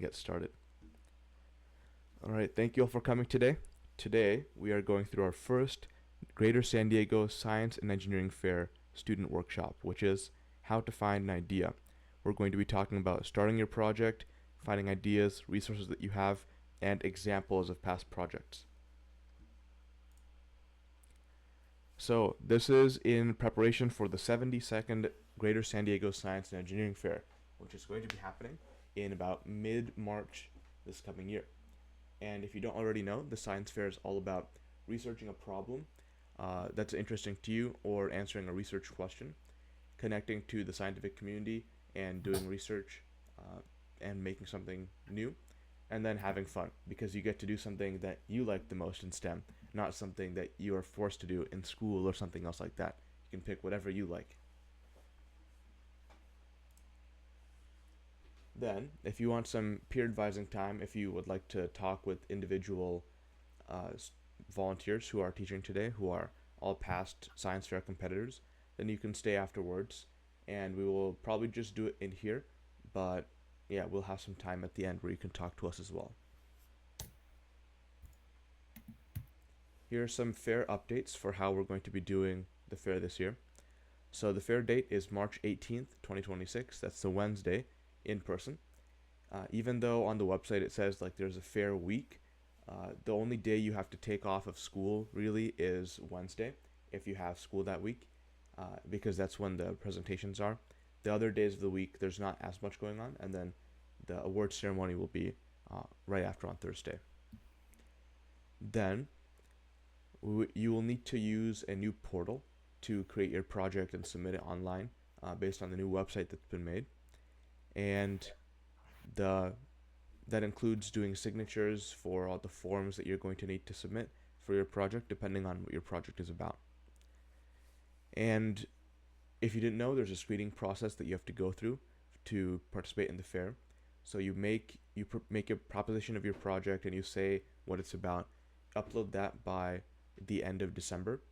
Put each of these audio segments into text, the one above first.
get started. All right, thank you all for coming today. Today, we are going through our first Greater San Diego Science and Engineering Fair student workshop, which is how to find an idea. We're going to be talking about starting your project, finding ideas, resources that you have, and examples of past projects. So, this is in preparation for the 72nd Greater San Diego Science and Engineering Fair, which is going to be happening in about mid-March this coming year. And if you don't already know, the science fair is all about researching a problem that's interesting to you or answering a research question, connecting to the scientific community and doing research and making something new, and then having fun because you get to do something that you like the most in STEM, not something that you are forced to do in school or something else like that. You can pick whatever you like. Then, if you want some peer advising time, if you would like to talk with individual uh, volunteers who are teaching today, who are all past science fair competitors, then you can stay afterwards, and we will probably just do it in here. But yeah, we'll have some time at the end where you can talk to us as well. Here are some fair updates for how we're going to be doing the fair this year. So the fair date is March 18th, 2026. That's the Wednesday in person. Even though on the website it says like there's a fair week, the only day you have to take off of school really is Wednesday if you have school that week, because that's when the presentations are. The other days of the week there's not as much going on, and then the award ceremony will be right after on Thursday. Then you will need to use a new portal to create your project and submit it online based on the new website that's been made. And the that includes doing signatures for all the forms that you're going to need to submit for your project, depending on what your project is about. And if you didn't know, there's a screening process that you have to go through to participate in the fair. So you make a proposition of your project and you say what it's about. Upload that by the end of December.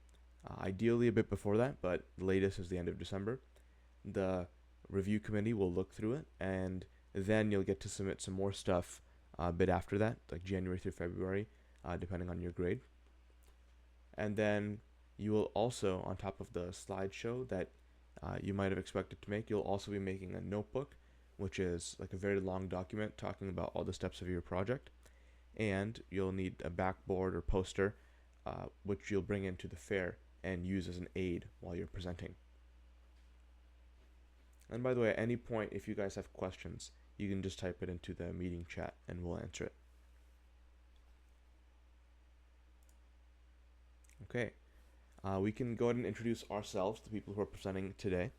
Ideally a bit before that, but the latest is the end of December. The review committee will look through it, and then you'll get to submit some more stuff a bit after that, like January through February, depending on your grade. And then you will also, on top of the slideshow that you might have expected to make, you'll also be making a notebook, which is like a very long document talking about all the steps of your project. And you'll need a backboard or poster, which you'll bring into the fair and use as an aid while you're presenting. And by the way, at any point, if you guys have questions, you can just type it into the meeting chat and we'll answer it. Okay, we can go ahead and introduce ourselves, the people who are presenting today.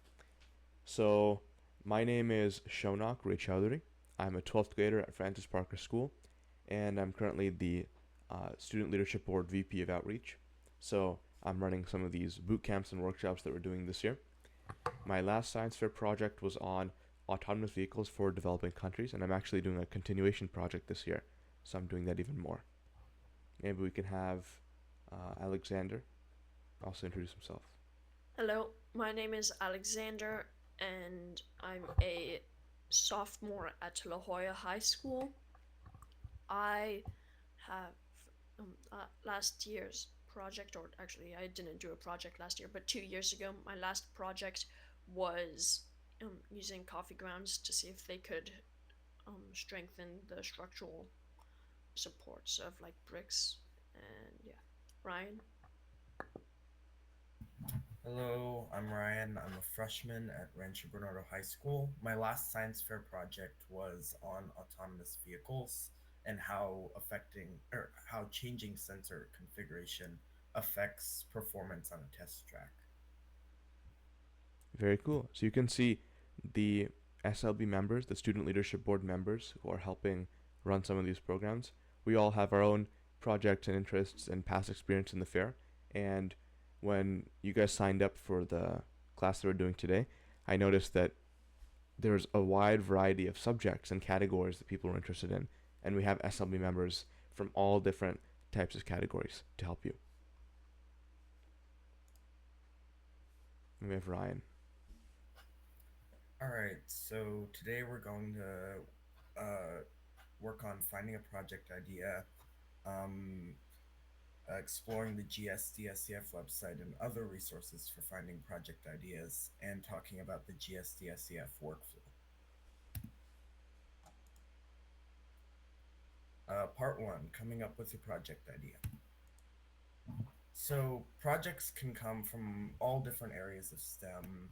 So, my name is Shonak Ray Chowdhury. I'm a 12th grader at Francis Parker School, and I'm currently the Student Leadership Board VP of Outreach. So, I'm running some of these boot camps and workshops that we're doing this year. My last science fair project was on autonomous vehicles for developing countries, and I'm actually doing a continuation project this year, so I'm doing that even more. Maybe we can have Alexander also introduce himself. Hello, my name is Alexander, and I'm a sophomore at La Jolla High School. I have last year's project, or actually, I didn't do a project last year, but 2 years ago, my last project was using coffee grounds to see if they could strengthen the structural supports of like bricks. And yeah, Ryan. Hello, I'm Ryan. I'm a freshman at Rancho Bernardo High School. My last science fair project was on autonomous vehicles and how changing sensor configuration affects performance on a test track. Very cool. So you can see the SLB members, the Student Leadership Board members who are helping run some of these programs. We all have our own projects and interests and past experience in the fair. And when you guys signed up for the class that we're doing today, I noticed that there's a wide variety of subjects and categories that people are interested in. And we have SLB members from all different types of categories to help you. And we have Ryan. All right, so today we're going to work on finding a project idea, um, exploring the GSDSEF website and other resources for finding project ideas, and talking about the GSDSEF workflow. Part one, coming up with your project idea. So projects can come from all different areas of STEM,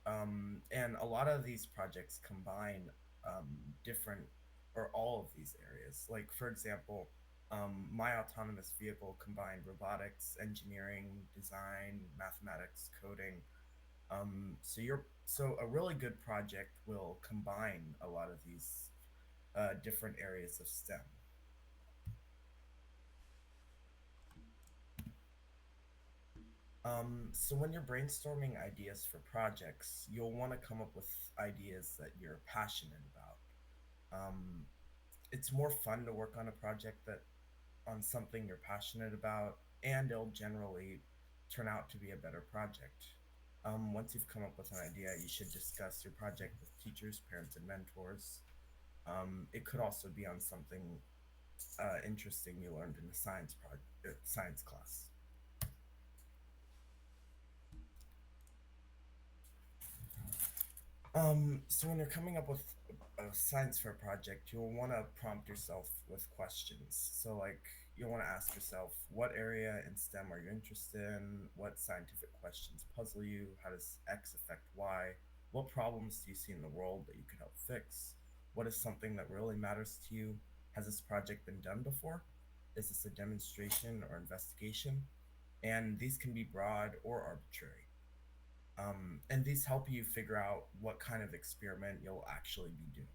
and a lot of these projects combine different or all of these areas. Like for example, my autonomous vehicle combined robotics, engineering, design, mathematics, coding. So a really good project will combine a lot of these different areas of STEM. So when you're brainstorming ideas for projects, you'll want to come up with ideas that you're passionate about. It's more fun to work on a project that on something you're passionate about, and it'll generally turn out to be a better project. Once you've come up with an idea, you should discuss your project with teachers, parents, and mentors. It could also be on something interesting you learned in a science class. So when you're coming up with a science fair project, you'll want to prompt yourself with questions. So like you'll want to ask yourself, what area in STEM are you interested in? What scientific questions puzzle you? How does X affect Y? What problems do you see in the world that you could help fix? What is something that really matters to you? Has this project been done before? Is this a demonstration or investigation? And these can be broad or arbitrary. And these help you figure out what kind of experiment you'll actually be doing.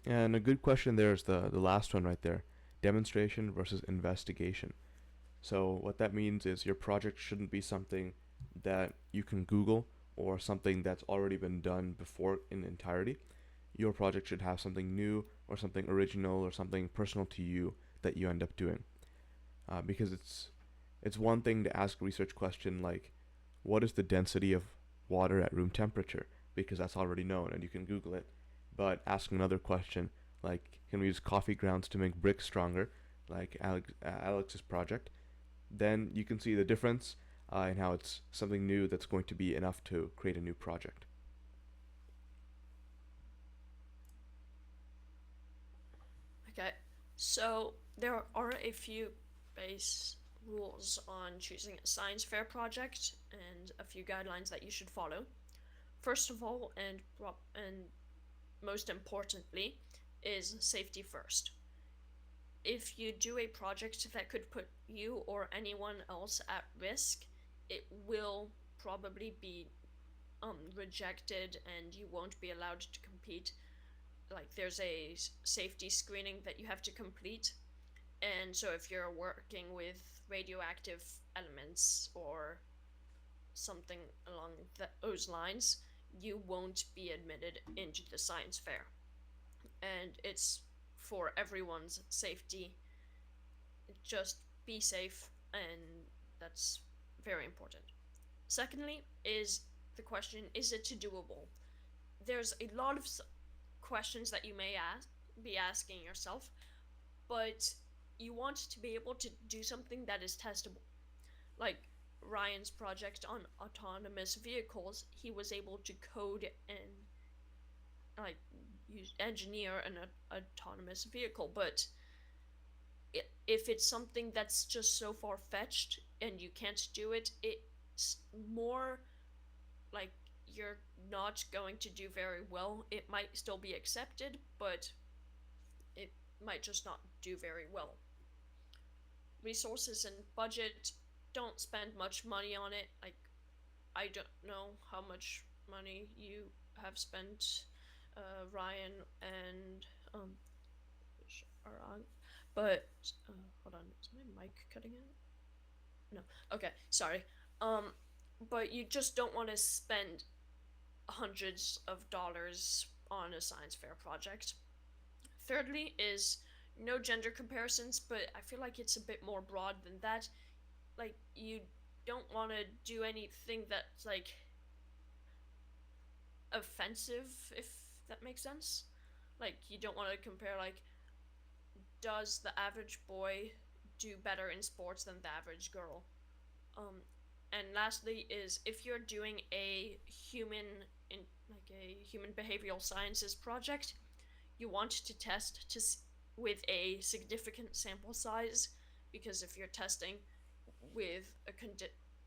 And a good question there is the last one right there, demonstration versus investigation. So what that means is your project shouldn't be something that you can Google or something that's already been done before in entirety. Your project should have something new or something original or something personal to you that you end up doing. Because it's one thing to ask a research question like, what is the density of water at room temperature? Because that's already known and you can Google it. But ask another question like, can we use coffee grounds to make bricks stronger? Like Alex's project, then you can see the difference in how it's something new that's going to be enough to create a new project. Okay, so there are a few base rules on choosing a science fair project and a few guidelines that you should follow. First of all, and most importantly, is safety first. If you do a project that could put you or anyone else at risk, it will probably be rejected and you won't be allowed to compete. Like there's a safety screening that you have to complete, and so if you're working with radioactive elements or something along those lines, you won't be admitted into the science fair. And it's for everyone's safety. Just be safe, and that's very important. Secondly, is the question, is it doable? There's a lot of questions that you may be asking yourself, but you want to be able to do something that is testable. Like Ryan's project on autonomous vehicles, he was able to code and like engineer an autonomous vehicle, but if it's something that's just so far fetched and you can't do it, it's more like you're not going to do very well. It might still be accepted, but it might just not do very well. Resources and budget, don't spend much money on it. Like, I don't know how much money you have spent, Ryan and Arang, but hold on, is my mic cutting out? No. Okay, sorry. Um, but you just don't want to spend hundreds of dollars on a science fair project. Thirdly, is no gender comparisons, but I feel like it's a bit more broad than that. Like, you don't want to do anything that's like offensive, if that makes sense. Like, you don't want to compare, like, does the average boy do better in sports than the average girl? Um, and lastly is if you're doing a human behavioral sciences project, you want to test with a significant sample size, because if you're testing with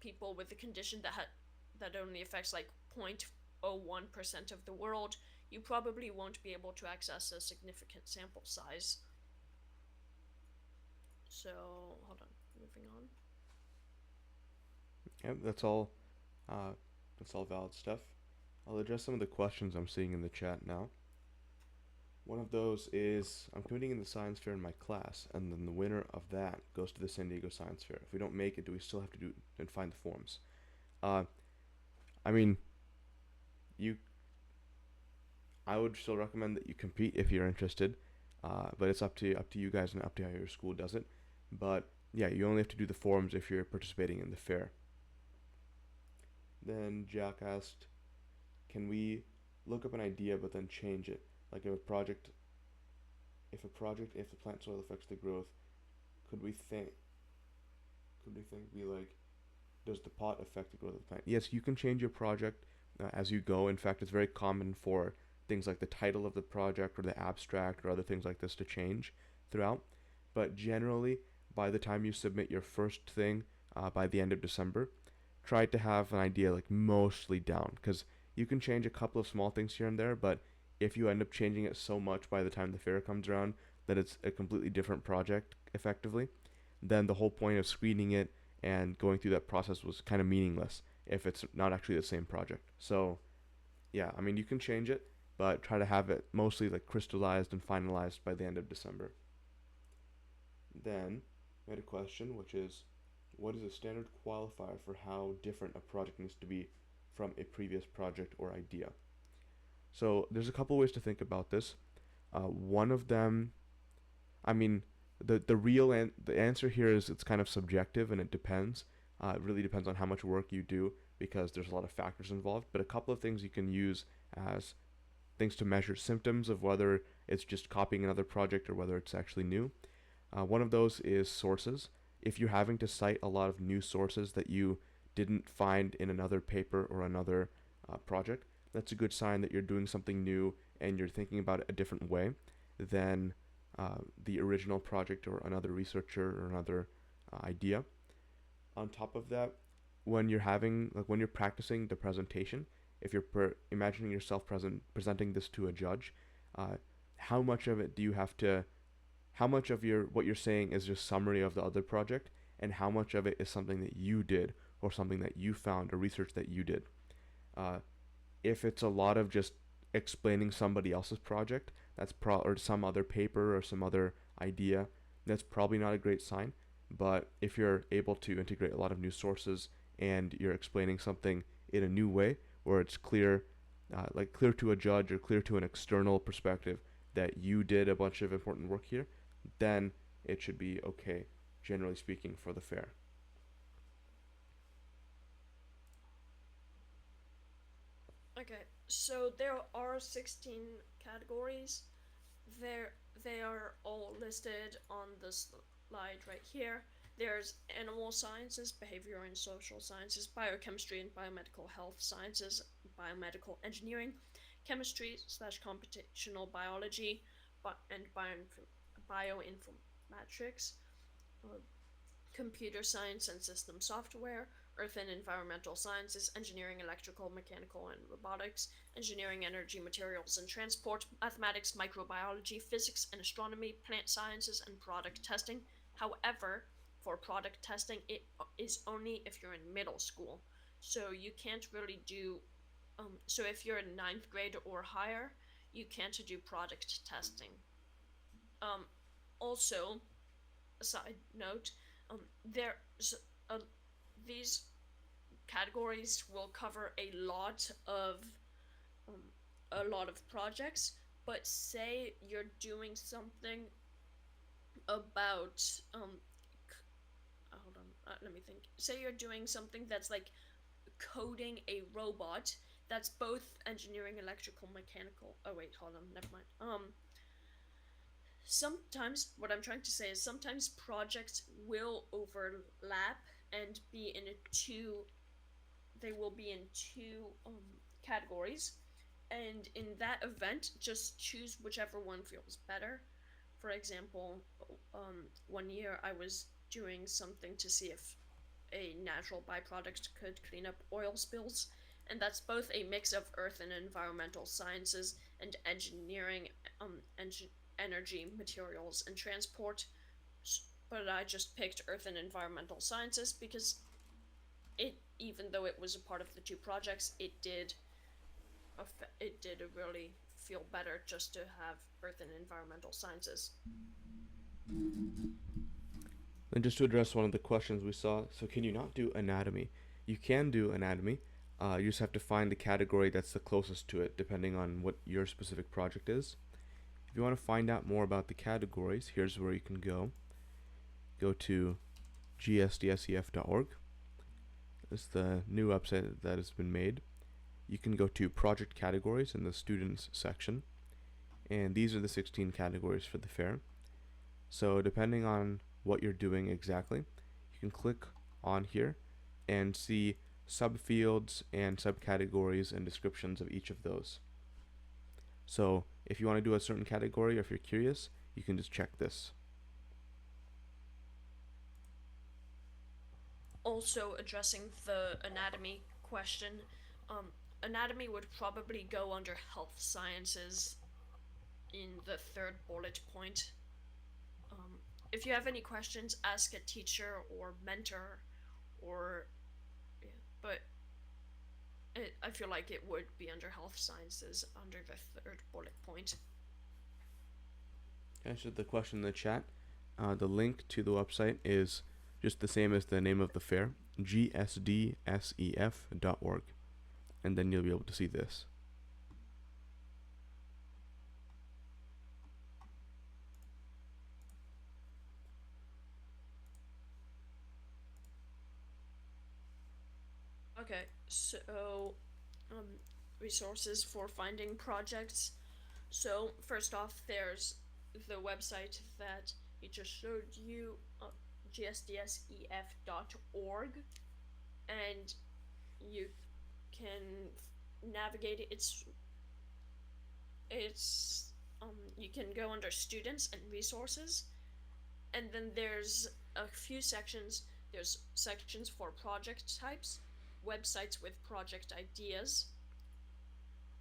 people with a condition that only affects like 0.01% of the world, you probably won't be able to access a significant sample size. So hold on, moving on. Yep, uh, that's all valid stuff. I'll address some of the questions I'm seeing in the chat now. One of those is I'm competing in the science fair in my class, and then the winner of that goes to the San Diego Science Fair. If we don't make it, do we still have to do and find the forms? Uh, I mean, you. I would still recommend that you compete if you're interested, but it's up to you guys and up to how your school does it. But yeah, you only have to do the forms if you're participating in the fair. Then Jack asked, "Can we look up an idea but then change it? Like if the plant soil affects the growth, could we think, be like, does the pot affect the growth of the plant?" Yes, you can change your project as you go. In fact, it's very common for things like the title of the project or the abstract or other things like this to change throughout. But generally, by the time you submit your first thing by the end of December, try to have an idea like mostly down, because you can change a couple of small things here and there, but if you end up changing it so much by the time the fair comes around that it's a completely different project effectively, then the whole point of screening it and going through that process was kind of meaningless if it's not actually the same project. So yeah, I mean, you can change it, but try to have it mostly like crystallized and finalized by the end of December. Then we had a question which is, what is a standard qualifier for how different a project needs to be from a previous project or idea? So there's a couple ways to think about this. One of them, I mean, the answer here is it's kind of subjective and it depends. It really depends on how much work you do because there's a lot of factors involved. But a couple of things you can use as things to measure symptoms of whether it's just copying another project or whether it's actually new. One of those is sources. If you're having to cite a lot of new sources that you didn't find in another paper or another project, that's a good sign that you're doing something new and you're thinking about it a different way than the original project or another researcher or another idea. On top of that, when you're practicing the presentation, if you're imagining yourself presenting this to a judge, uh, how much of it do you have to how much of your what you're saying is just summary of the other project and how much of it is something that you did or something that you found or research that you did. uh, if it's a lot of just explaining somebody else's project, or some other paper or some other idea, that's probably not a great sign. But if you're able to integrate a lot of new sources and you're explaining something in a new way where it's clear, like clear to a judge or clear to an external perspective that you did a bunch of important work here, then it should be okay, generally speaking, for the fair. Okay, so there are 16 categories. There they are all listed on the slide right here. There's animal sciences, behavioral and social sciences, biochemistry and biomedical health sciences, biomedical engineering, chemistry slash computational biology, and bioinformatics, uh, computer science and system software, earth and environmental sciences, engineering, electrical, mechanical, and robotics, engineering, energy, materials, and transport, mathematics, microbiology, physics, and astronomy, plant sciences, and product testing. However, for product testing, it is only if you're in middle school. So you can't really do, so if you're in ninth grade or higher, you can't do product testing. Um, Also, a side note, there's a, these categories will cover um, a lot of projects. But say you're doing something about hold on, let me think. Say you're doing something that's like coding a robot that's both engineering, electrical, mechanical. Oh wait, hold on, never mind. Sometimes what I'm trying to say is sometimes projects will overlap and be in a two. They will be in two categories, and in that event, just choose whichever one feels better. For example, one year I was doing something to see if a natural byproduct could clean up oil spills, and that's both a mix of earth and environmental sciences and engineering, energy, materials, and transport. But I just picked earth and environmental sciences because even though it was a part of the two projects, it did really feel better just to have earth and environmental sciences. And just to address one of the questions we saw, so can you not do anatomy? You can do anatomy. You just have to find the category that's the closest to it, depending on what your specific project is. If you want to find out more about the categories, here's where you can go. Go to GSDSEF.org. It's the new website that has been made. You can go to project categories in the students section, and these are the 16 categories for the fair. So depending on what you're doing exactly, you can click on here and see subfields and subcategories and descriptions of each of those. So if you want to do a certain category, or if you're curious, you can just check this. Also, addressing the anatomy question, um, anatomy would probably go under health sciences in the third bullet point. Um, if you have any questions, ask a teacher or mentor, or yeah, but I feel like it would be under health sciences under the third bullet point. Answered the question in the chat. The link to the website is just the same as the name of the fair, GSDSEF.org, and then you'll be able to see this. Okay, so um, resources for finding projects. So first off, there's the website that he just showed you, gsdsef.org, and you can navigate it. It's you can go under students and resources, and then there's a few sections. There's sections for project types, websites with project ideas,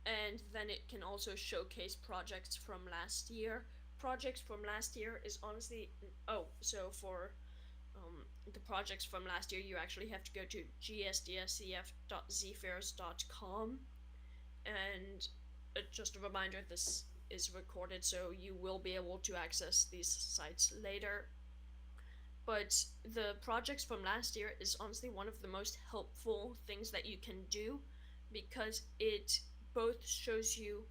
and then it can also showcase projects from last year. Projects from last year is honestly, so for the projects from last year, you actually have to go to gsdsef.zfairs.com, and just a reminder, this is recorded, so you will be able to access these sites later. But the projects from last year is honestly one of the most helpful things that you can do, because it both shows you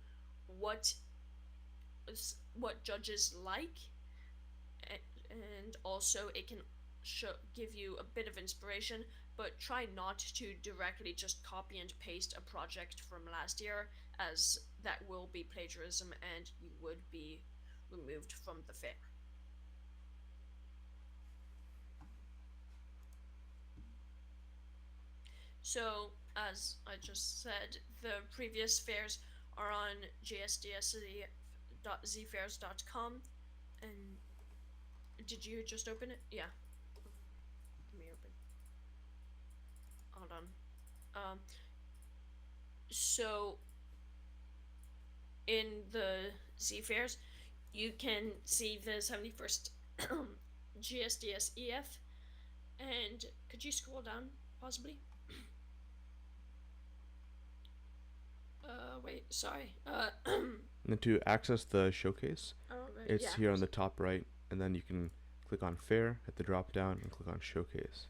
what what judges like, and also it can give you a bit of inspiration, but try not to directly just copy and paste a project from last year, as that will be plagiarism and you would be removed from the fair. So, as I just said, the previous fairs are on gsdsef.zfairs.com. And did you just open it? Yeah. Let me open. Hold on. So in the Z fairs, you can see the 71st GSDSEF. And could you scroll down, possibly? Wait, sorry. And then to access the showcase, Right, it's yeah. here on the top right, and then you can click on fair, hit the drop down, and click on showcase.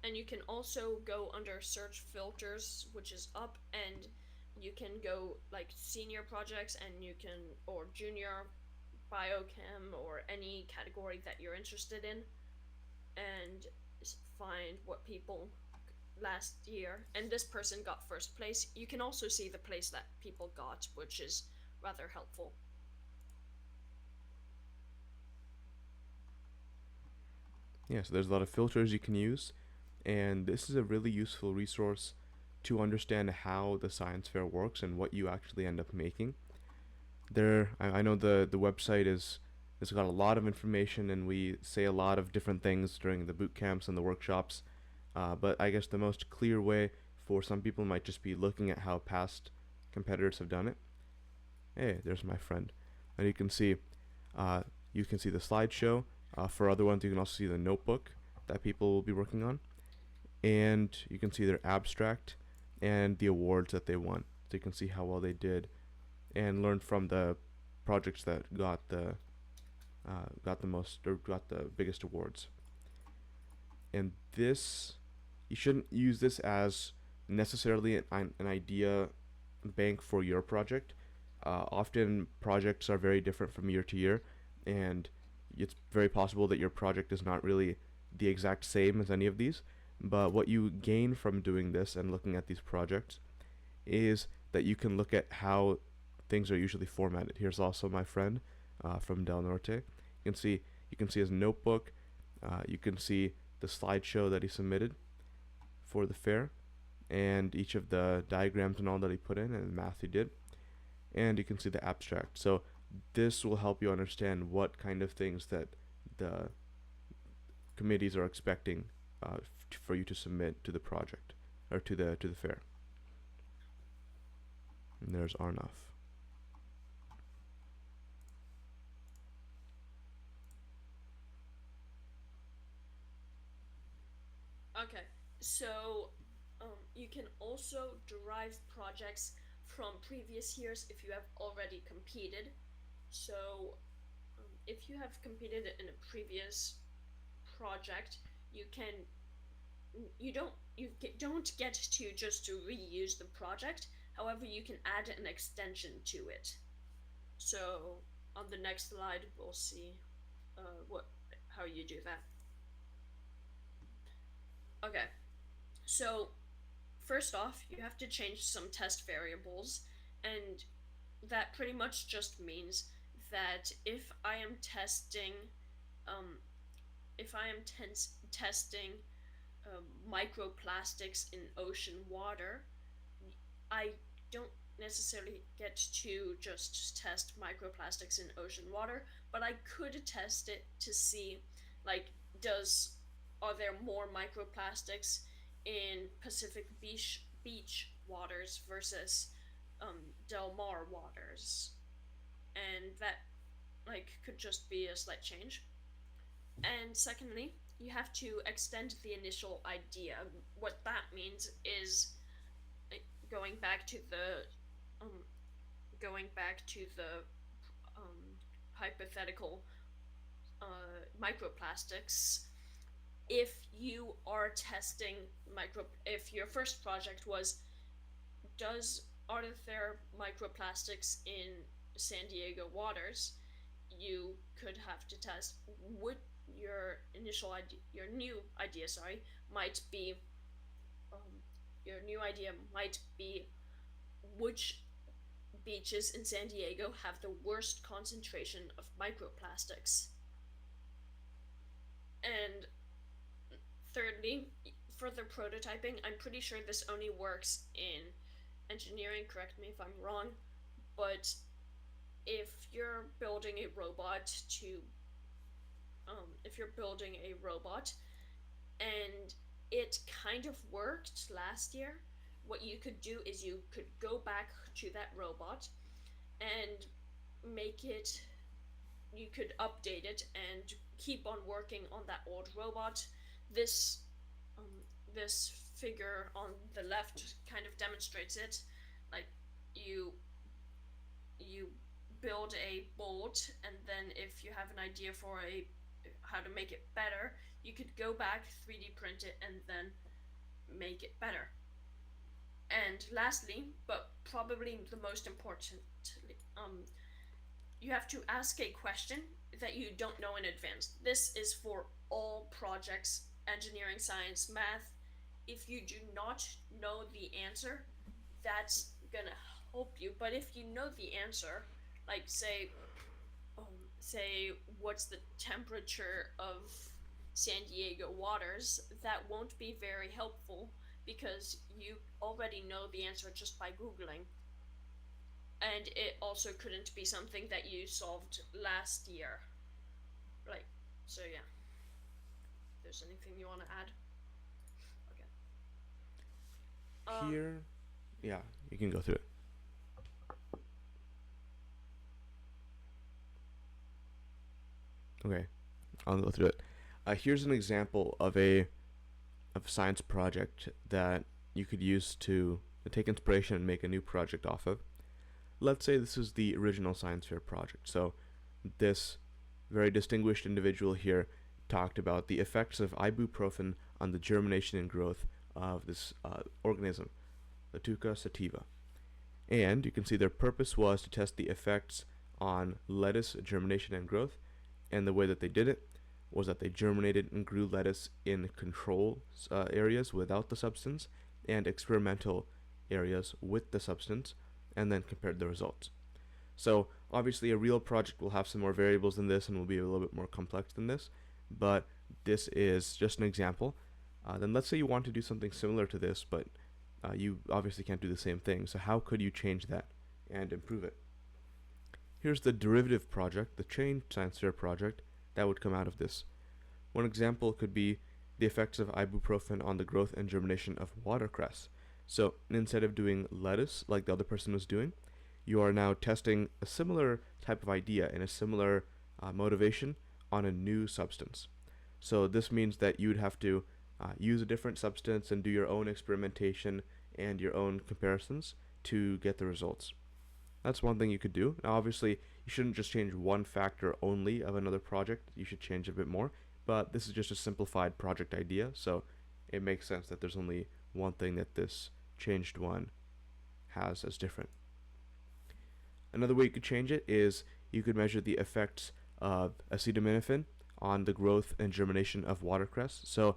And you can also go under search filters, which is up, and you can go like senior projects, and you can, or junior biochem, or any category that you're interested in. And find what people last year, and this person got first place. You can also see the place that people got, which is rather helpful. Yeah, so there's a lot of filters you can use, and this is a really useful resource to understand how the science fair works and what you actually end up making. I know the website is it's got a lot of information, and we say a lot of different things during the boot camps and the workshops. But I guess the most clear way for some people might just be looking at how past competitors have done it. Hey, there's my friend, and uh, you can see the slideshow. For other ones, you can also see the notebook that people will be working on, and you can see their abstract and the awards that they won. So you can see how well they did and learn from the projects that got the most or got the biggest awards. And this, you shouldn't use this as necessarily an idea bank for your project. Often projects are very different from year to year, and it's very possible that your project is not really the exact same as any of these. But what you gain from doing this and looking at these projects is that you can look at how things are usually formatted. Here's also my friend from Del Norte. You can see his notebook. You can see the slideshow that he submitted for the fair, and each of the diagrams and all that he put in and the math he did. And you can see the abstract. So this will help you understand what kind of things that the committees are expecting for you to submit to the project or to the fair. And there's Arnaf. Okay, so you can also derive projects from previous years if you have already competed. So if you have competed in a previous project, you can don't get to just to reuse the project. However, you can add an extension to it. So on the next slide, we'll see what how you do that. Okay, so first off, you have to change some test variables, and that pretty much just means that um, if I am testing microplastics in ocean water, I don't necessarily get to just test microplastics in ocean water, but I could test it to see, like, does are there more microplastics in Pacific beach waters versus Del Mar waters, and that could just be a slight change. And secondly, you have to extend the initial idea. What that means is going back to the um, going back to the hypothetical microplastics. If you are testing if your first project was, does are there microplastics in San Diego waters, you could have to test would your new idea, sorry, might be um, your new idea might be which beaches in San Diego have the worst concentration of microplastics. And thirdly, for the prototyping, I'm pretty sure this only works in engineering, correct me if I'm wrong, but if you're building a robot to if you're building a robot and it kind of worked last year, what you could do is you could go back to that robot and make it you could update it and keep on working on that old robot. This um, this figure on the left kind of demonstrates it. Like you you build a bolt, and then if you have an idea for a how to make it better, you could go back, 3D print it, and then make it better. And lastly, but probably the most important, um, you have to ask a question that you don't know in advance. This is for all projects engineering, science, math, if you do not know the answer, that's gonna help you. But if you know the answer, like say what's the temperature of San Diego waters, that won't be very helpful because you already know the answer just by Googling. And it also couldn't be something that you solved last year. Like, so yeah. If there's anything you want to add? Okay. Um, Here, yeah, you can go through it. Okay, I'll go through it. Here's an example of a science project that you could use to take inspiration and make a new project off of. Let's say this is the original science fair project. So this very distinguished individual here talked about the effects of ibuprofen on the germination and growth of this organism, Latuca sativa. And you can see their purpose was to test the effects on lettuce germination and growth. And the way that they did it was that they germinated and grew lettuce in control areas without the substance and experimental areas with the substance, and then compared the results. So obviously a real project will have some more variables than this and will be a little bit more complex than this, but this is just an example. Then let's say you want to do something similar to this, but you obviously can't do the same thing. So how could you change that and improve it? Here's the derivative project, the chain science fair project, that would come out of this. One example could be the effects of ibuprofen on the growth and germination of watercress. So instead of doing lettuce like the other person was doing, you are now testing a similar type of idea and a similar motivation on a new substance. So this means that you'd have to use a different substance and do your own experimentation and your own comparisons to get the results. That's one thing you could do. Now, obviously, you shouldn't just change one factor only of another project. You should change a bit more. But this is just a simplified project idea, so it makes sense that there's only one thing that this changed one has as different. Another way you could change it is you could measure the effects of acetaminophen on the growth and germination of watercress. So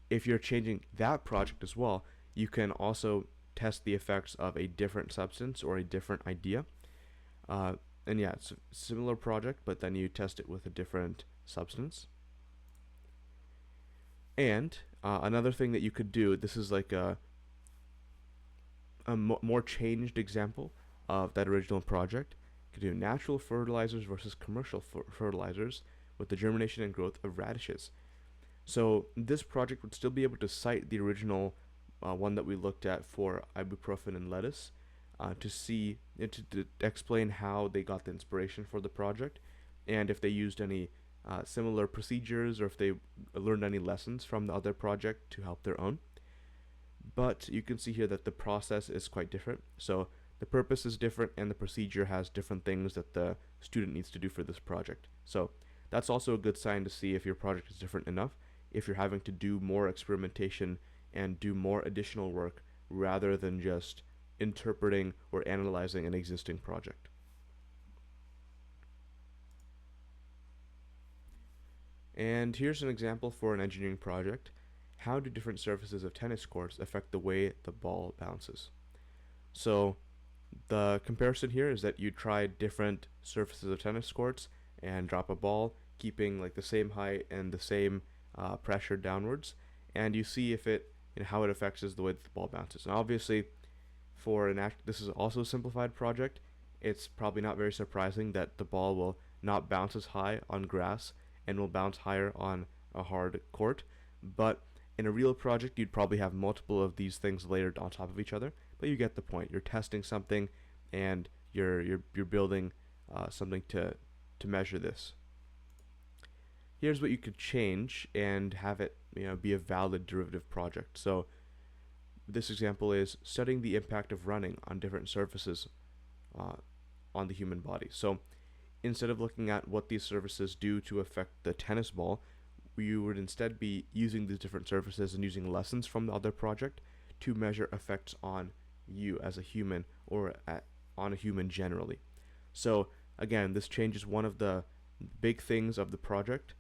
if you're changing that project as well, you can also test the effects of a different substance or a different idea. And yeah, it's a similar project, but then you test it with a different substance. And another thing that you could do, this is like a more changed example of that original project. You could do natural fertilizers versus commercial fertilizers with the germination and growth of radishes. So this project would still be able to cite the original one that we looked at for ibuprofen and lettuce to see to explain how they got the inspiration for the project and if they used any similar procedures or if they learned any lessons from the other project to help their own. But you can see here that the process is quite different. So the purpose is different and the procedure has different things that the student needs to do for this project. So that's also a good sign to see if your project is different enough, if you're having to do more experimentation and do more additional work rather than just interpreting or analyzing an existing project. And here's an example for an engineering project. How do different surfaces of tennis courts affect the way the ball bounces? So the comparison here is that you try different surfaces of tennis courts and drop a ball, keeping like the same height and the same pressure downwards, and you see if it how it affects is the way that the ball bounces. And obviously, for this is also a simplified project. It's probably not very surprising that the ball will not bounce as high on grass and will bounce higher on a hard court. But in a real project, you'd probably have multiple of these things layered on top of each other. But you get the point. You're testing something, and you're building something to measure this. Here's what you could change and have it be a valid derivative project. So this example is studying the impact of running on different surfaces on the human body. So instead of looking at what these surfaces do to affect the tennis ball, you would instead be using these different surfaces and using lessons from the other project to measure effects on you as a human or on a human generally. So again, this changes one of the big things of the project.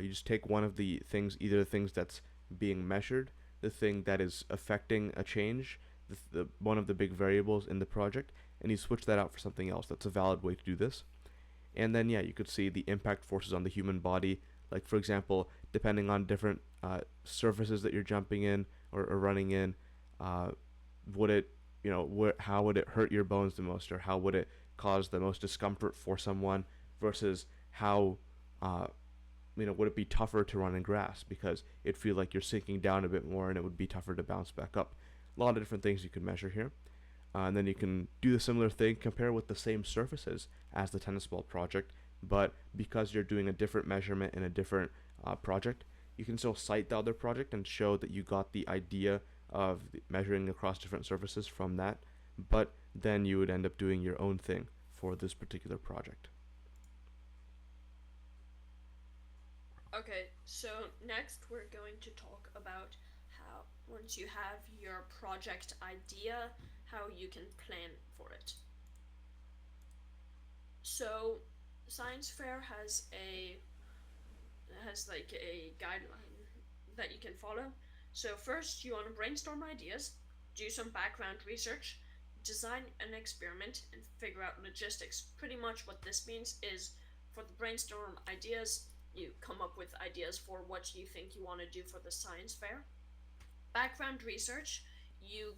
You just take one of the things, either the things that's being measured, the thing that is affecting a change, the one of the big variables in the project, and you switch that out for something else. That's a valid way to do this. And then, yeah, you could see the impact forces on the human body. Like, for example, depending on different surfaces that you're jumping in or running in, uh, would it, how would it hurt your bones the most, or how would it cause the most discomfort for someone versus how, uh, would it be tougher to run in grass because it'd feel like you're sinking down a bit more and it would be tougher to bounce back up. A lot of different things you can measure here. And then you can do the similar thing, compare with the same surfaces as the tennis ball project, but because you're doing a different measurement in a different project, you can still cite the other project and show that you got the idea of measuring across different surfaces from that, but then you would end up doing your own thing for this particular project. Okay, so next we're going to talk about how, once you have your project idea, how you can plan for it. So, science fair has like a guideline that you can follow. So first, you want to brainstorm ideas, do some background research, design an experiment, and figure out logistics. Pretty much what this means is, for the brainstorm ideas, you come up with ideas for what you think you want to do for the science fair. Background research, you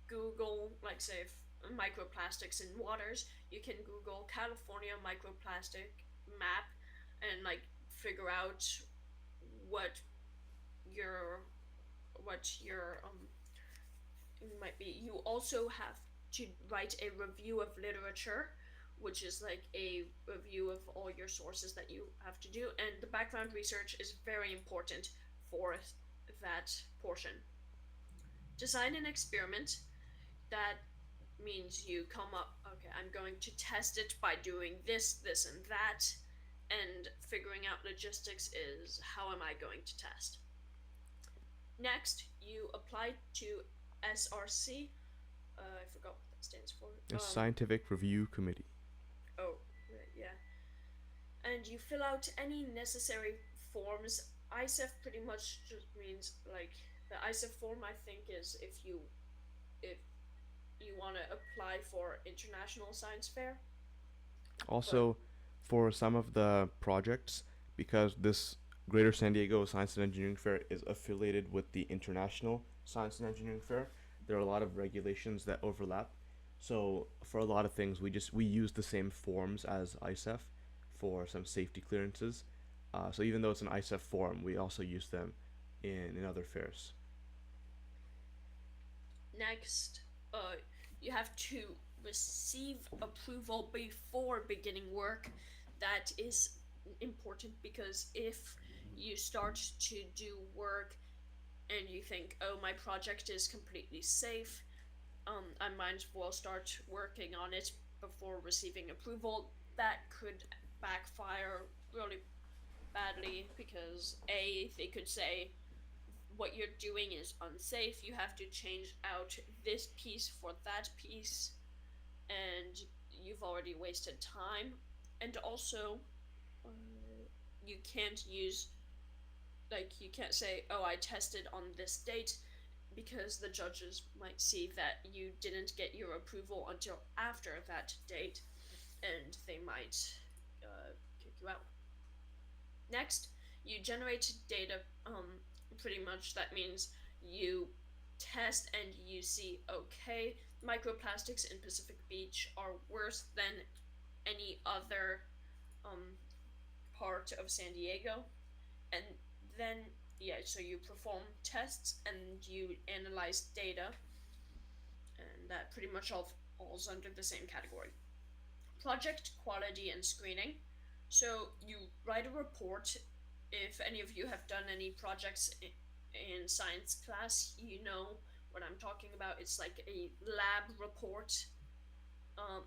Google, like, say, microplastics in waters. You can Google California microplastic map and, like, figure out what your what your might be. You also have to write a review of literature, which is like a review of all your sources that you have to do, and the background research is very important for that portion. Design an experiment. That means you come up, okay, I'm going to test it by doing this, this, and that, and figuring out logistics is, how am I going to test? Next, you apply to SRC. I forgot what that stands for. A scientific review committee. Oh, yeah. And you fill out any necessary forms. ISEF pretty much just means, like, the ISEF form, I think, is if you want to apply for international science fair. Also, for some of the projects, because this Greater San Diego Science and Engineering Fair is affiliated with the International Science and Engineering Fair, there are a lot of regulations that overlap. So for a lot of things, we use the same forms as ISEF for some safety clearances. So even though it's an ISEF form, we also use them in other fairs. Next, you have to receive approval before beginning work. That is important because if you start to do work and you think, oh, my project is completely safe, I might as well start working on it before receiving approval, that could backfire really badly because they could say what you're doing is unsafe. You have to change out this piece for that piece, and you've already wasted time. And also, you can't use, like, you can't say, oh, I tested on this date, because the judges might see that you didn't get your approval until after that date, and they might kick you out. Next, you generate data. Pretty much that means you test and you see, okay, microplastics in Pacific Beach are worse than any other um, part of San Diego, and then, yeah, so you perform tests and you analyze data, and that pretty much all falls under the same category. Project quality and screening. So you write a report. If any of you have done any projects in science class, you know what I'm talking about. It's like a lab report. Um,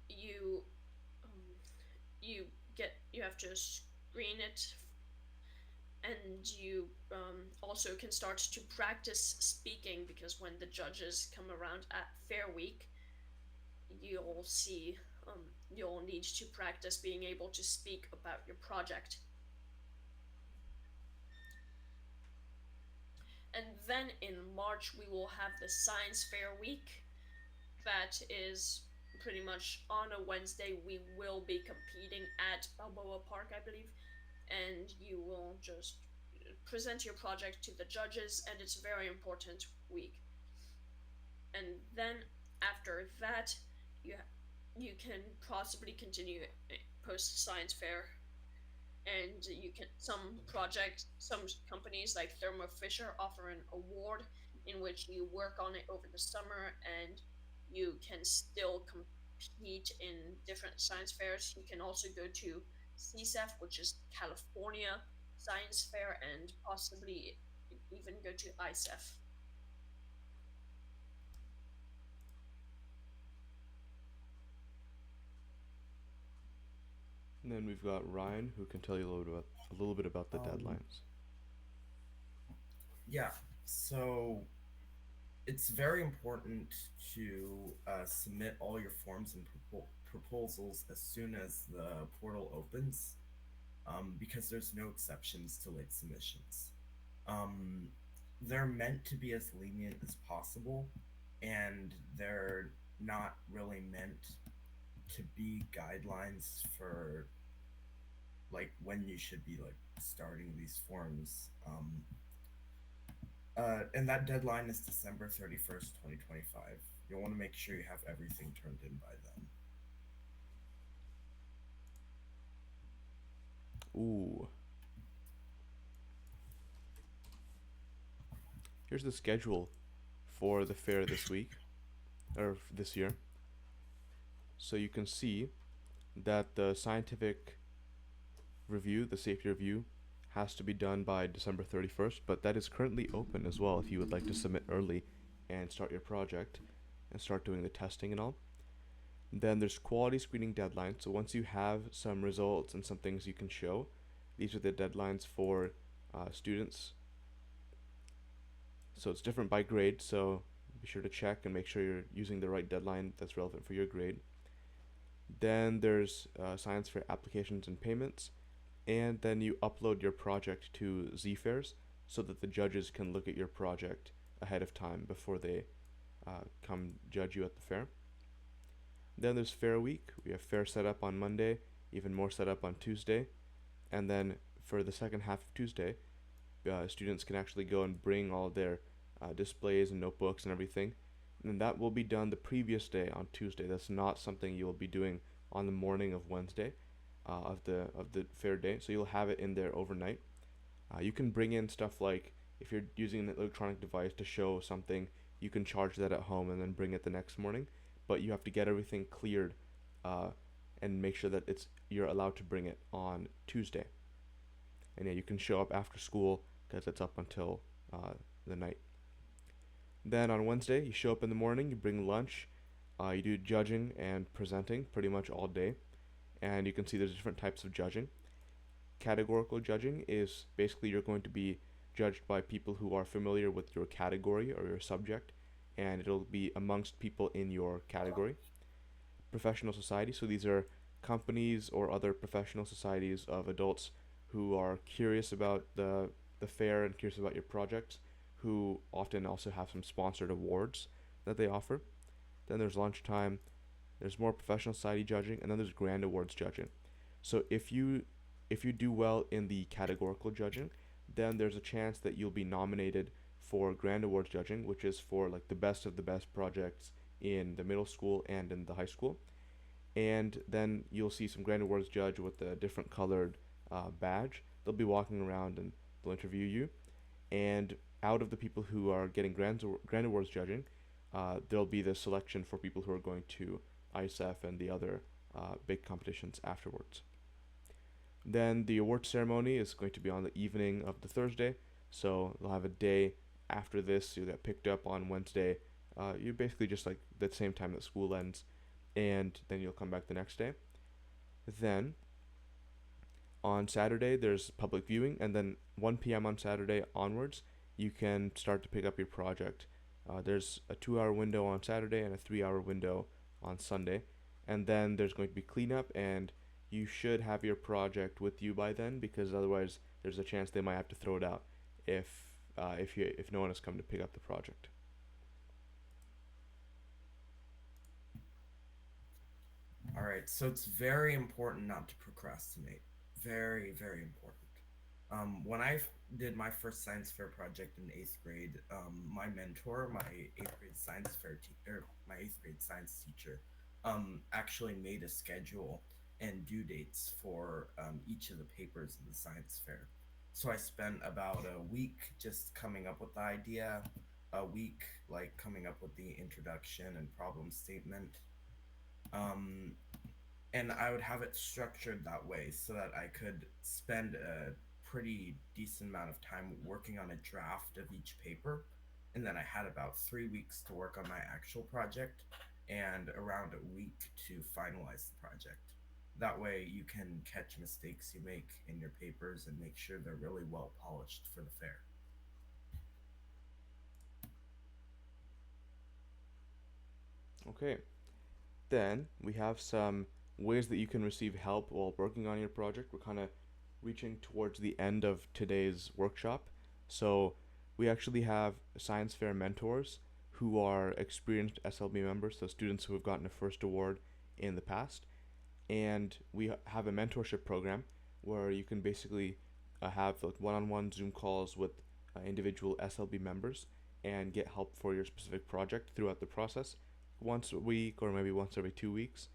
you um, you have to screen it, and you also can start to practice speaking, because when the judges come around at Fair Week, you'll see you'll need to practice being able to speak about your project. And then in March, we will have the Science Fair week. That is pretty much on a Wednesday. We will be competing at Balboa Park, I believe, and you will just present your project to the judges, and it's a very important week. And then after that, you you can possibly continue post science fair, and you can some companies like Thermo Fisher offer an award in which you work on it over the summer, and you can still compete in different science fairs. You can also go to CSEF, which is California Science Fair, and possibly even go to ISEF. And then we've got Ryan, who can tell you a little bit about the Um, deadlines. yeah, so it's very important to submit all your forms and proposals as soon as the portal opens, because there's no exceptions to late submissions. Um, they're meant to be as lenient as possible, and they're not really meant to be guidelines for like when you should be like starting these forms. And that deadline is December 31st, 2025. You'll want to make sure you have everything turned in by then. Ooh, here's the schedule for the fair this week or this year. So you can see that the scientific review, the safety review, has to be done by December 31st, but that is currently open as well if you would like to submit early and start your project and start doing the testing and all. Then there's quality screening deadlines. So once you have some results and some things you can show, these are the deadlines for students. So it's different by grade, so be sure to check and make sure you're using the right deadline that's relevant for your grade. Then there's science fair applications and payments, and then you upload your project to ZFairs so that the judges can look at your project ahead of time before they come judge you at the fair. Then there's Fair Week. We have fair set up on Monday, even more set up on Tuesday, and then for the second half of Tuesday, students can actually go and bring all their displays and notebooks and everything, and that will be done the previous day on Tuesday. That's not something you will be doing on the morning of Wednesday, of the fair day. So you'll have it in there overnight. You can bring in stuff like if you're using an electronic device to show something, you can charge that at home and then bring it the next morning. But you have to get everything cleared, uh, and make sure that you're allowed to bring it on Tuesday. And yeah, you can show up after school because it's up until the night. Then on Wednesday, you show up in the morning, you bring lunch, you do judging and presenting pretty much all day, and you can see there's different types of judging. Categorical judging is basically you're going to be judged by people who are familiar with your category or your subject, and it'll be amongst people in your category. Professional society, so these are companies or other professional societies of adults who are curious about the fair and curious about your projects, who often also have some sponsored awards that they offer. Then there's lunchtime, there's more professional society judging, and then there's grand awards judging. So if you do well in the categorical judging, then there's a chance that you'll be nominated for grand awards judging, which is for like the best of the best projects in the middle school and in the high school. And then you'll see some grand awards judge with a different colored badge. They'll be walking around and they'll interview you. And out of the people who are getting grand awards judging, there'll be the selection for people who are going to ISF and the other big competitions afterwards. Then the award ceremony is going to be on the evening of the Thursday, so they'll have a day after this. You'll get picked up on Wednesday. You're basically just like the same time that school ends, and then you'll come back the next day. Then on Saturday there's public viewing, and then 1 p.m. on Saturday onwards, you can start to pick up your project. There's a 2 hour window on Saturday and a 3 hour window on Sunday, and then there's going to be cleanup, and you should have your project with you by then because otherwise there's a chance they might have to throw it out if if no one has come to pick up the project. All right, so it's very important not to procrastinate. Very, very important. When did my first science fair project in eighth grade, my mentor, my eighth grade my eighth grade science teacher, actually made a schedule and due dates for each of the papers in the science fair. So I spent about a week just coming up with the idea, a week like coming up with the introduction and problem statement. Um, and I would have it structured that way so that I could spend a pretty decent amount of time working on a draft of each paper. And then I had about 3 weeks to work on my actual project and around a week to finalize the project. That way, you can catch mistakes you make in your papers and make sure they're really well polished for the fair. Okay, then we have some ways that you can receive help while working on your project. We're kind of reaching towards the end of today's workshop. So we actually have science fair mentors who are experienced SLB members, so students who have gotten a first award in the past. And we have a mentorship program where you can basically have like one-on-one Zoom calls with individual SLB members and get help for your specific project throughout the process once a week or maybe once every 2 weeks.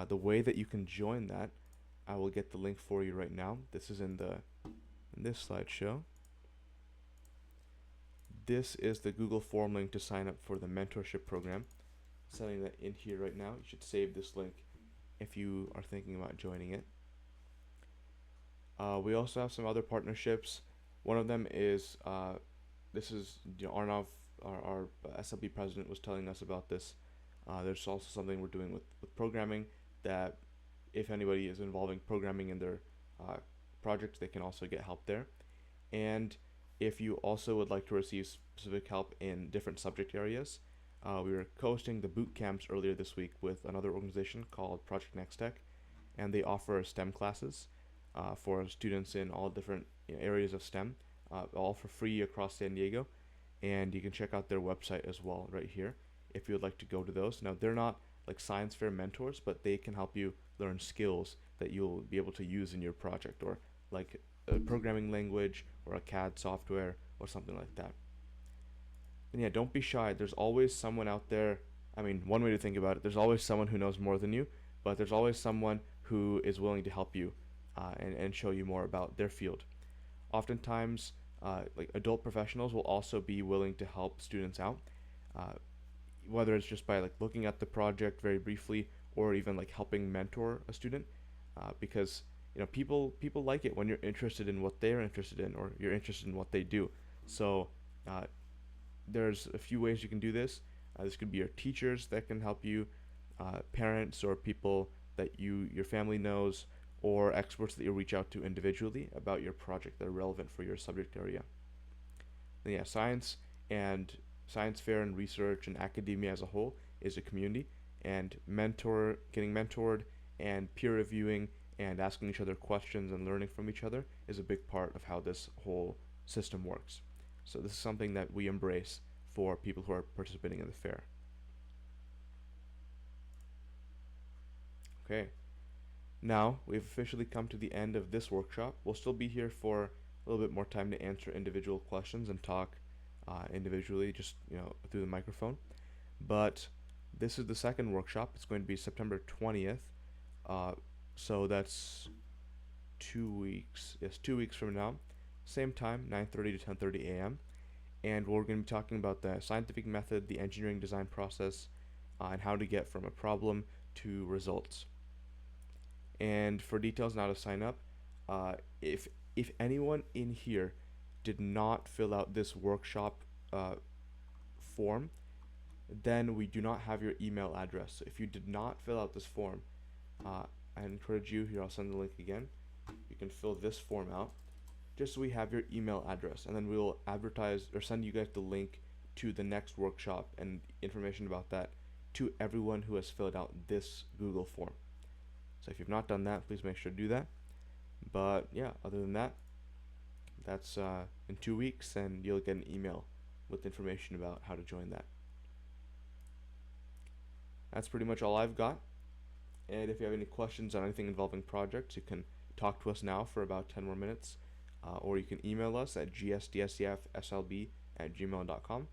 The way that you can join that, I will get the link for you right now. This is in this slideshow. This is the Google form link to sign up for the mentorship program. Setting that in here right now. You should save this link if you are thinking about joining it. We also have some other partnerships. One of them is this is Arnav, our SLB president, was telling us about this. There's also something we're doing with programming that if anybody is involving programming in their projects, they can also get help there. And if you also would like to receive specific help in different subject areas, we were co-hosting the boot camps earlier this week with another organization called Project Next Tech, and they offer STEM classes for students in all different areas of STEM, all for free across San Diego. And you can check out their website as well right here if you would like to go to those. Now, they're not like science fair mentors, but they can help you learn skills that you'll be able to use in your project, or like a programming language or a CAD software or something like that. And yeah, don't be shy. There's always someone out there. I mean, one way to think about it, there's always someone who knows more than you, but there's always someone who is willing to help you and show you more about their field. Oftentimes, like adult professionals will also be willing to help students out, uh, whether it's just by like looking at the project very briefly or even like helping mentor a student, because people like it when you're interested in what they're interested in or you're interested in what they do. So uh, there's a few ways you can do this. This could be your teachers that can help you, parents or people that your family knows, or experts that you reach out to individually about your project that are relevant for your subject area. And yeah, and science fair and research and academia as a whole is a community, and getting mentored and peer reviewing and asking each other questions and learning from each other is a big part of how this whole system works. So this is something that we embrace for people who are participating in the fair. Okay, now we've officially come to the end of this workshop. We'll still be here for a little bit more time to answer individual questions and talk individually, just through the microphone. But this is the second workshop. It's going to be September 20th. So that's 2 weeks. Yes, 2 weeks from now. Same time, 9:30 to 10:30 a.m. And we're going to be talking about the scientific method, the engineering design process, and how to get from a problem to results. And for details on how to sign up, if anyone in here did not fill out this workshop form, then we do not have your email address. So if you did not fill out this form, I encourage you, here I'll send the link again, you can fill this form out just so we have your email address, and then we'll advertise or send you guys the link to the next workshop and information about that to everyone who has filled out this Google form. So if you've not done that, please make sure to do that. But yeah, other than that, That's in 2 weeks, and you'll get an email with information about how to join that. That's pretty much all I've got. And if you have any questions on anything involving projects, you can talk to us now for about 10 more minutes, or you can email us at gsdsefslb@gmail.com.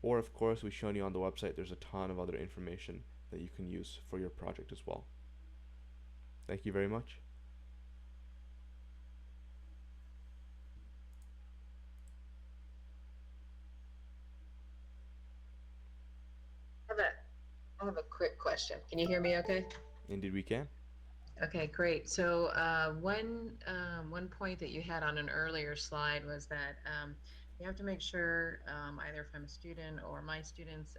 Or, of course, we've shown you on the website there's a ton of other information that you can use for your project as well. Thank you very much. I have a, I have a quick question. Can you hear me okay? Indeed, we can. Okay, great. So one point that you had on an earlier slide was that you have to make sure either if I'm a student or my students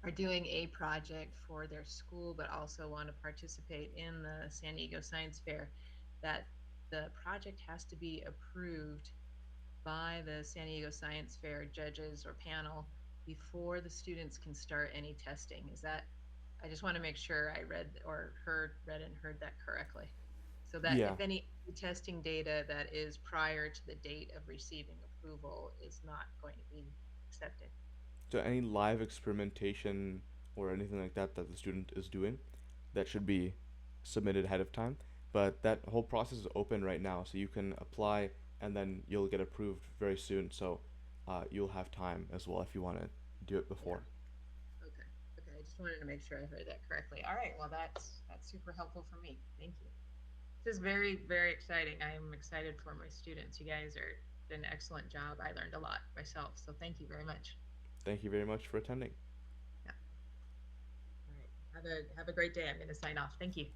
are doing a project for their school, but also want to participate in the San Diego Science Fair, that the project has to be approved by the San Diego Science Fair judges or panel before the students can start any testing. Is that, I just want to make sure I read and heard that correctly. So that Yeah. if any testing data that is prior to the date of receiving approval is not going to be accepted. So any live experimentation or anything like that that the student is doing, that should be submitted ahead of time. But that whole process is open right now, so you can apply and then you'll get approved very soon. So you'll have time as well if you want to do it Yeah. before. Okay. Okay. I just wanted to make sure I heard that correctly. All right. Well, that's super helpful for me. Thank you. This is very, very exciting. I am excited for my students. You guys are did an excellent job. I learned a lot myself. So thank you very much. Thank you very much for attending. Yeah. All right. Have a great day. I'm going to sign off. Thank you.